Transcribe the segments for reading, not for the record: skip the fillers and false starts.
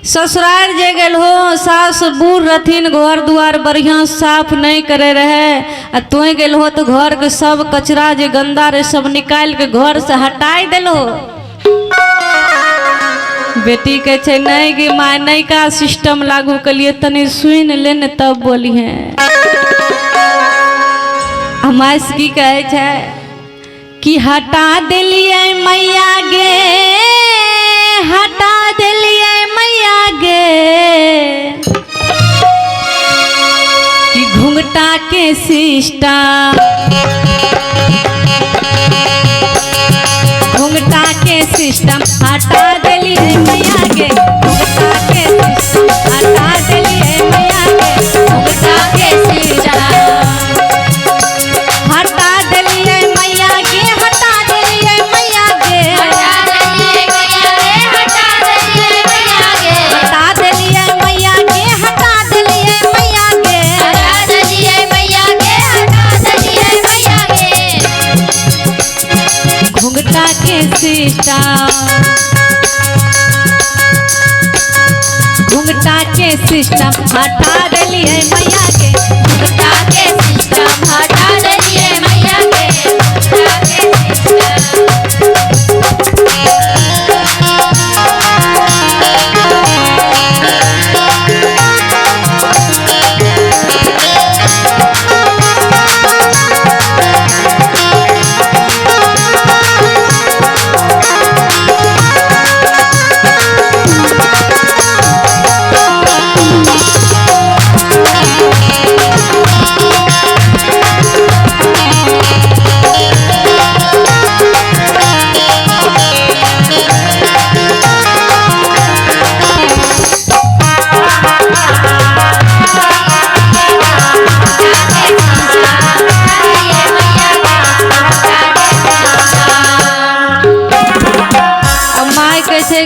ससुराल जे गेल हो सास बूढ़ रहथिन, घर दुआर बढ़िया साफ नहीं करे रहे, आ तोय गेल हो तो घर के सब कचरा जे गंदा रहे सब निकाल के घर से हटाई देलो। बेटी कहे छे नहीं गे माँ नहीं का सिस्टम लागू के लिए तनी सुन लेने तब बोली है। हमारे की कहे छे कि हटा दिलिए मैया गे, हटा दिलिए मैया गे, कि घुंघटा के सिस्टम, घुंघटा के सिस्टम हटा दिलिए मैया गे, घुंघटा के सिस्टम हटा दिलिए मैया गे, घुंघटा के सिस्टम हटा दिलिए मैया गे, हटा दिलिए मैया गे, हटा दिलिए मैया गे, हटा दिलिए मैया गे, हटा दिलिए मैया गे, हटा दिलिए मैया गे, हटा दिलिए मैया गे, घुंघटा के सिस्टम, घुंघटा के सिस्टम हटा दिलिए मैया गे, घुंघटा के सिस्टम हटा दिलिए मैया गे, घुंघटा के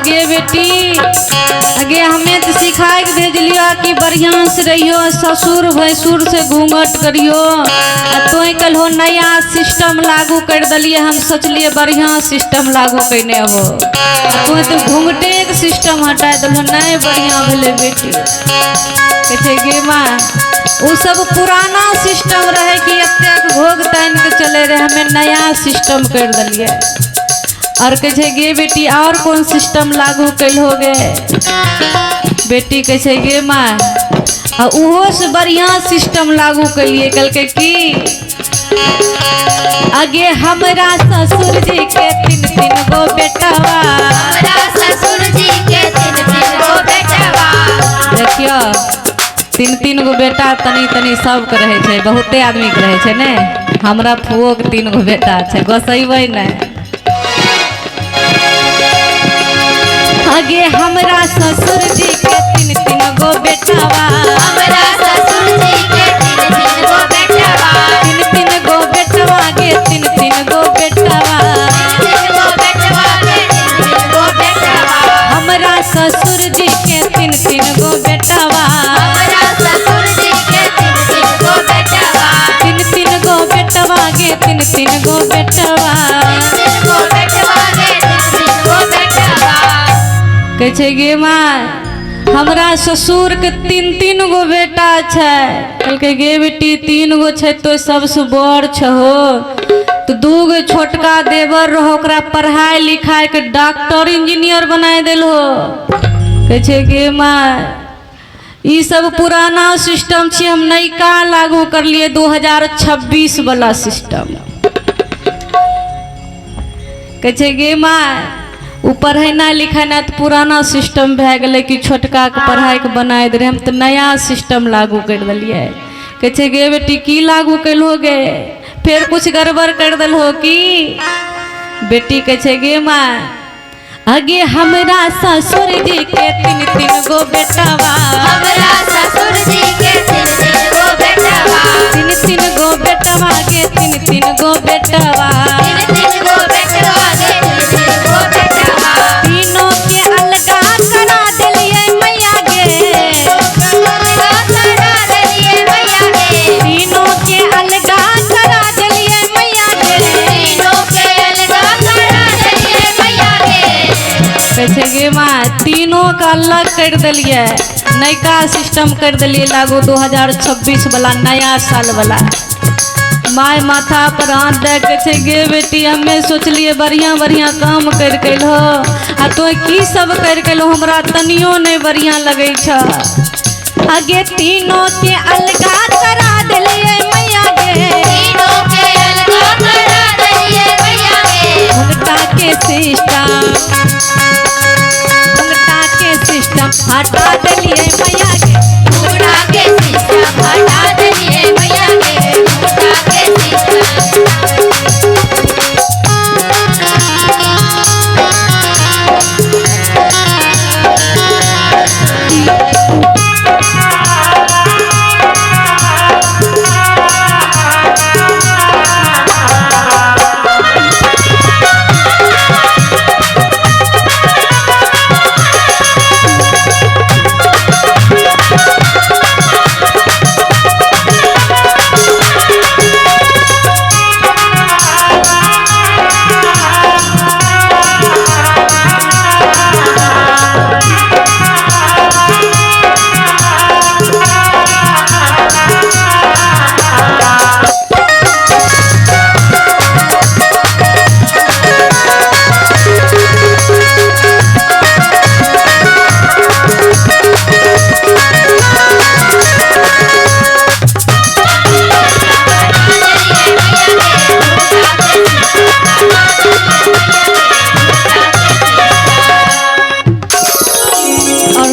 गे बेटी अगे हमें तो सिखा के भेज लियो कि बढ़िया से रहियो, ससुर भैंसुर से घूंघट करियो। तो कल हो नया सिस्टम लागू कर दिलिए, हम सोचलिए बढ़िया सिस्टम लागू करने हो, तो घूंघटे के सिस्टम हटा दिल नहीं बढ़िया भले बेटी। कहे गे माँ वो सब पुराना सिस्टम रहे कि एतेक भोग तान के चले रहे, हमें नया सिस्टम कर दिलिए। और कहे गे बेटी और कौन सिस्टम लागू कैल हो गए? बेटी कहे गे माँ उहो से बढ़िया सिस्टम लागू करिए। कल के की आगे हमरा ससुर जी के तीन तीन गो बेटवा, हमरा ससुर जी के तीन तीन गो बेटवा, देखियो तीन तीन गो बेटा तनी तनी सब के रहे छे, बहुते आदमी के रहे छे ने। हमरा फुओ के तीन गो बेटा छे, गोसैबै ने। आगे हमरा ससुर जी के तीन तीन गो बेटवा, हमरा ससुर जी के तीन तीन गो बेटवा, तीन तीन गो बेटवा गे तीन तीन गो बेटवा, तीन गो बेटवा गे तीन तीन गो बेटवा, हमरा ससुर जी के तीन तीन गो बेटवा, हमरा ससुर जी के तीन तीन गो बेटवा, तीन तीन गो बेटवा गे तीन तीन गो बेटवा, तीन गो बेटवा गे तीन तीन गो बेटवा। कहे गे माँ हमरा ससुर के तीन तीन गो बेटा छे। कहलके गे बेटी तीन गो छे तो सबसे बड़ छहो, तो दू गो छोटका देवर रहो, ओकरा पढ़ाई लिखाई के डॉक्टर इंजीनियर बनाए देलो। कहे गे माँ ई सब पुराना सिस्टम छे, हम नयका लागू कर लिए 2026 वाला सिस्टम। कहे गे माँ ऊ पढ़ेना लिखेना तो पुराना सिस्टम भे गए कि छोटका के पढ़ाई के बनाए दे रहे, हम तो नया सिस्टम लागू कर दिलिए। कहे गे बेटी की लागू कैल हो गे, फिर कुछ गड़बड़ कर दिल हो की? बेटी कहे गे माँ आगे हमरा ससुर जी के तीन तीन गो बेटवा, हमरा ससुर जी के तीन तीन गो बेटवा, तीन तीन गो बेटवा गे तीन तीन गो बेटवा, तीन तीन गो बेटवा गे तीन तीन गो बेटवा, तीनों के अलगा करा दिलिए मैया गे, अलगा करा दिलिए मैया गे, तीनों के अलगा करा दिलिए मैया गे, तीनों के अलगा करा दिलिए मैया गे। कहे गे माँ तीनों का अलग कर दिलिए, नयका सिस्टम कर दिलिए लागू 2026 वाला नया साल वाला। माय माथा पर हाथ दे के छे गे बेटी हमें सोचलिए बढ़िया बढ़िया काम कर के लो आ तो की सब कर के लो हमरा तनियो नहीं बढ़िया लगे छ। आगे तीनों के अलगा करा दिलिए मैया गे, तीनों के अलगा करा दिलिए मैया गे। घुंघटा के सिस्टम हटा दिलिए मैया गे, घुंघटा के सिस्टम हटा दिलिए मैया गे। घुंघटा के सिस्टम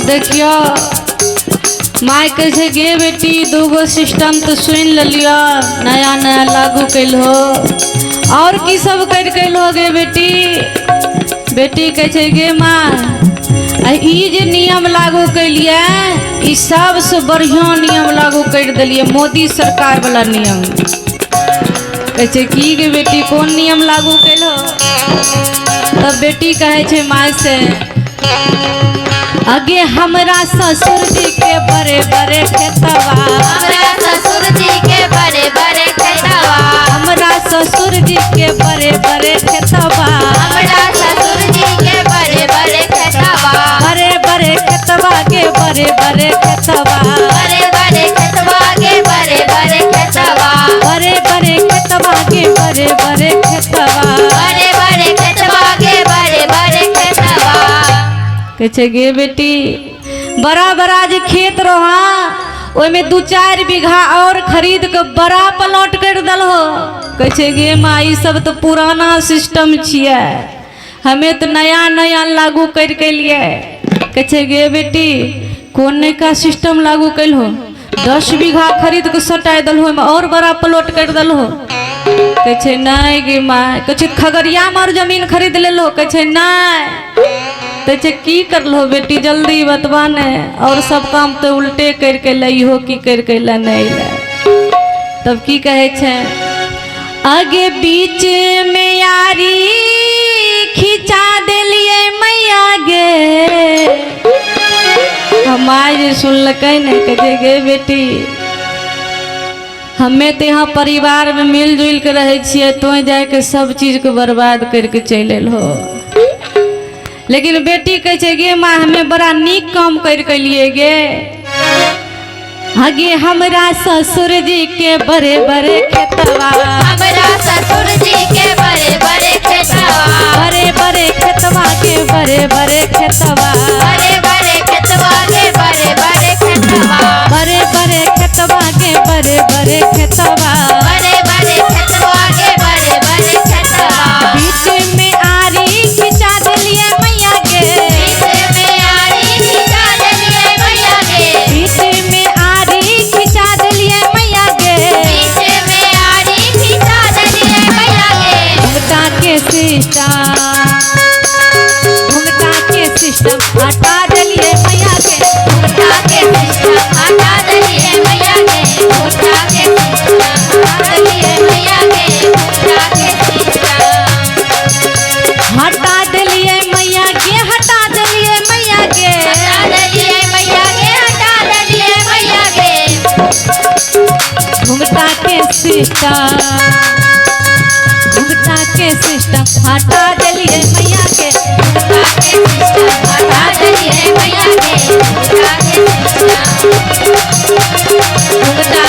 देखियो माय कहे गे बेटी दूगो सिस्टम तो सुन लियो नया नया लागू कैल हो और की सब कर कैल हो गे बेटी। बेटी कहे गे माँ ई जे नियम लागू कैलिए ई सबसे बढ़िया नियम लागू कर दिलिए मोदी सरकार वाला नियम। कहे की गे बेटी कौन नियम लागू कैल हो। तब बेटी कहे माय से आगे हमरा ससुर जी के बड़े बड़े खेतवा, हमरा ससुर जी के बड़े बड़े खेतवा, हमरा ससुर जी के बड़े बड़े खेतवा, हमरा ससुर जी के बड़े बड़े खेतवा, बड़े बड़े खेतवा के बड़े बड़े खेतवा, बड़े बड़े खेतवा के बड़े बड़े खेतवा, बड़े बड़े खेतवा के बड़े बड़े खेतवा, बड़े बड़े खेतवा के बड़े बड़े खेतवा। कहे गे बेटी बड़ा बड़ा जे खेत रहा ओमे 2-4 बीघा और खरीद के बड़ा प्लॉट कर दल हो। कहे गे माँ ई सब तो पुराना सिस्टम छिए हमें तो नया नया लागू कर के लिए। कहे गे बेटी कौन नया सिस्टम लागू कैल हो 10 बीघा खरीद के सटा दल हो और बड़ा प्लॉट कर दल हो। कहे नहीं गे माँ। कहे खगड़िया में और जमीन खरीद ले लो। कहे नहीं। तो की कर लो बेटी जल्दी बतवा ने और सब काम तो उल्टे करके लई हो कि करके ला नहीं ला। तब की कहे छे आगे बीच में यारी खिंचा दिलिए मैया गे। हमारे सुनलक न कहे गे बेटी हमें तो यहाँ परिवार में मिलजुल के रहे छिए तो जाके सब चीज को बर्बाद करके चल हो। लेकिन बेटी कहे गे माँ हमें बड़ा नीक काम कर लिए गे। आगे हमरा ससुर जी के बड़े बड़े खेतवा, हमरा ससुर जी के बड़े बड़े खेतवा, बड़े बड़े खेतवा के बड़े बड़े खेतवा, बड़े बड़े खेतवा के बड़े बड़े खेतवा, बड़े बड़े खेतवा के बड़े बड़े खेतवा, बड़े बड़े खेतवा के बड़े बड़े खेतवा। बीच में आरी खिंचा दिलिए मैया गे, बीच में आरी खिंचा दिलिए मैया गे, बीच में आरी खिंचा दिलिए मैया गे, बीच में आरी खिंचा दिलिए मैया गे। घुंघटा के सिस्टम हटा दिलिए मैया गे, घुंघटा के सिस्टम हटा दिलिए मैया गे, घुंघटा के सिस्टम हटा दिलिए मैया गे, घुंघटा के सिस्टम हटा दिलिए मैया गे, हटा दिलिए मैया गे, हटा दिलिए मैया गे, हटा दिलिए मैया गे। घुंघटा के सिस्टम, घुंघटा के सिस्टम हटा दिलिए मैया गे, घुंघटा के सिस्टम हटा दिलिए दलिए मैया के पूजा के सिंचना।